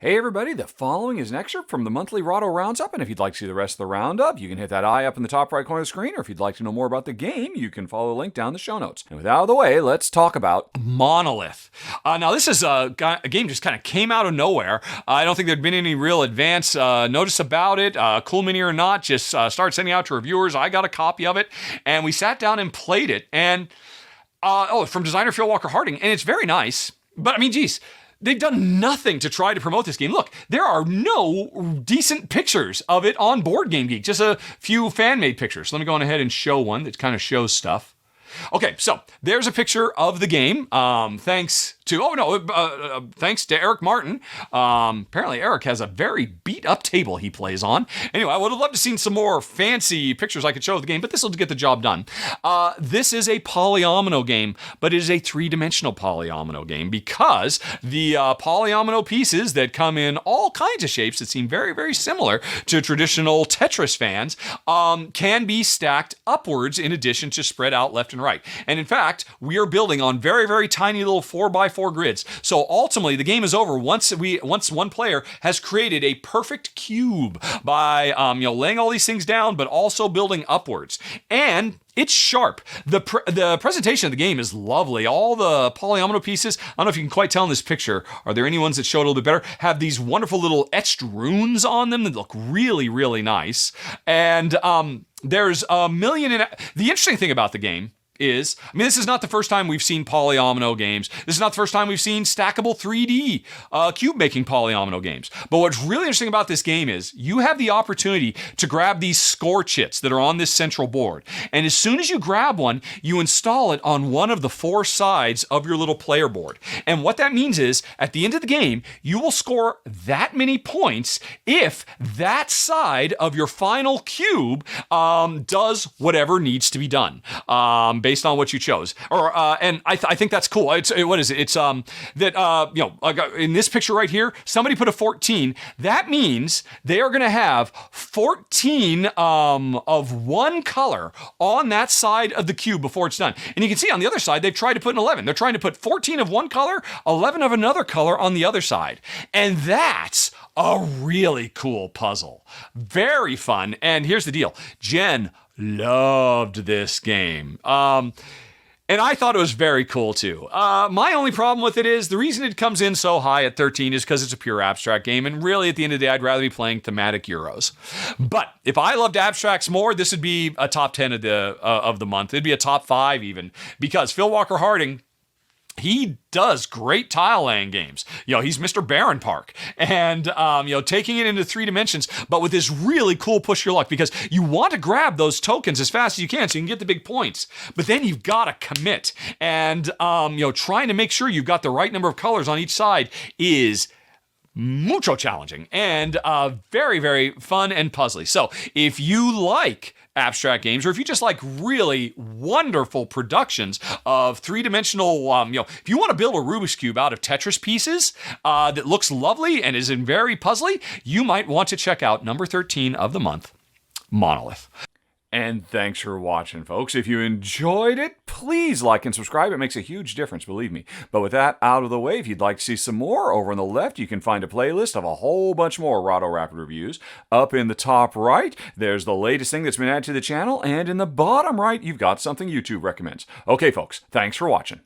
Hey everybody, the following is an excerpt from the monthly Rahdo Roundup, and if you'd like to see the rest of the roundup, you can hit that eye up in the top right corner of the screen, or if you'd like to know more about the game, you can follow the link down in the show notes. And with that out of the way, let's talk about Monolyth. Now this is a game just kind of came out of nowhere. I don't think there'd been any real advance notice about it, cool mini or not, just started sending out to reviewers. I got a copy of it, and we sat down and played it, and from designer Phil Walker-Harding, and it's very nice, but I mean, geez, they've done nothing to try to promote this game. Look, there are no decent pictures of it on Board Game Geek, just a few fan-made pictures. Let me go on ahead and show one that kind of shows stuff. Okay, so there's a picture of the game, thanks to Eric Martin. Apparently Eric has a very beat-up table he plays on. Anyway, I would have loved to seen some more fancy pictures I could show of the game, but this will get the job done. This is a polyomino game, but it is a three-dimensional polyomino game because the polyomino pieces that come in all kinds of shapes that seem very, very similar to traditional Tetris fans can be stacked upwards in addition to spread out left and right. And in fact, we are building on very, very tiny little 4x4 grids. So ultimately, the game is over once one player has created a perfect cube by laying all these things down, but also building upwards. And it's sharp. The presentation of the game is lovely. All the polyomino pieces, I don't know if you can quite tell in this picture, are there any ones that show it a little bit better, have these wonderful little etched runes on them that look really, really nice. And there's a million... The interesting thing about the game is, this is not the first time we've seen polyomino games. This is not the first time we've seen stackable 3D cube-making polyomino games. But what's really interesting about this game is you have the opportunity to grab these score chits that are on this central board. And as soon as you grab one, you install it on one of the four sides of your little player board. And what that means is, at the end of the game, you will score that many points if that side of your final cube does whatever needs to be done. Based on what you chose, and I think that's cool. What is it? It's in this picture right here, somebody put a 14. That means they are going to have 14 of one color on that side of the cube before it's done. And you can see on the other side they've tried to put an 11. They're trying to put 14 of one color, 11 of another color on the other side, and that's a really cool puzzle. Very fun. And here's the deal, Jen loved this game. And I thought it was very cool too. My only problem with it is the reason it comes in so high at 13 is because it's a pure abstract game, and really at the end of the day I'd rather be playing thematic Euros. But if I loved abstracts more, this would be a top 10 of the month. It'd be a top 5 even, because Phil Walker-Harding, he does great tile laying games. He's Mr. Barron Park, and taking it into 3 dimensions, but with this really cool push your luck, because you want to grab those tokens as fast as you can so you can get the big points. But then you've got to commit, and trying to make sure you've got the right number of colors on each side is mucho challenging and very, very fun and puzzly. So if you like abstract games, or if you just like really wonderful productions of three-dimensional, if you want to build a Rubik's Cube out of Tetris pieces that looks lovely and is very puzzly, you might want to check out number 13 of the month, Monolyth. And thanks for watching, folks. If you enjoyed it, please like and subscribe. It makes a huge difference, believe me. But with that out of the way, if you'd like to see some more, over on the left, you can find a playlist of a whole bunch more Rahdo Rapid reviews. Up in the top right, there's the latest thing that's been added to the channel. And in the bottom right, you've got something YouTube recommends. Okay, folks, thanks for watching.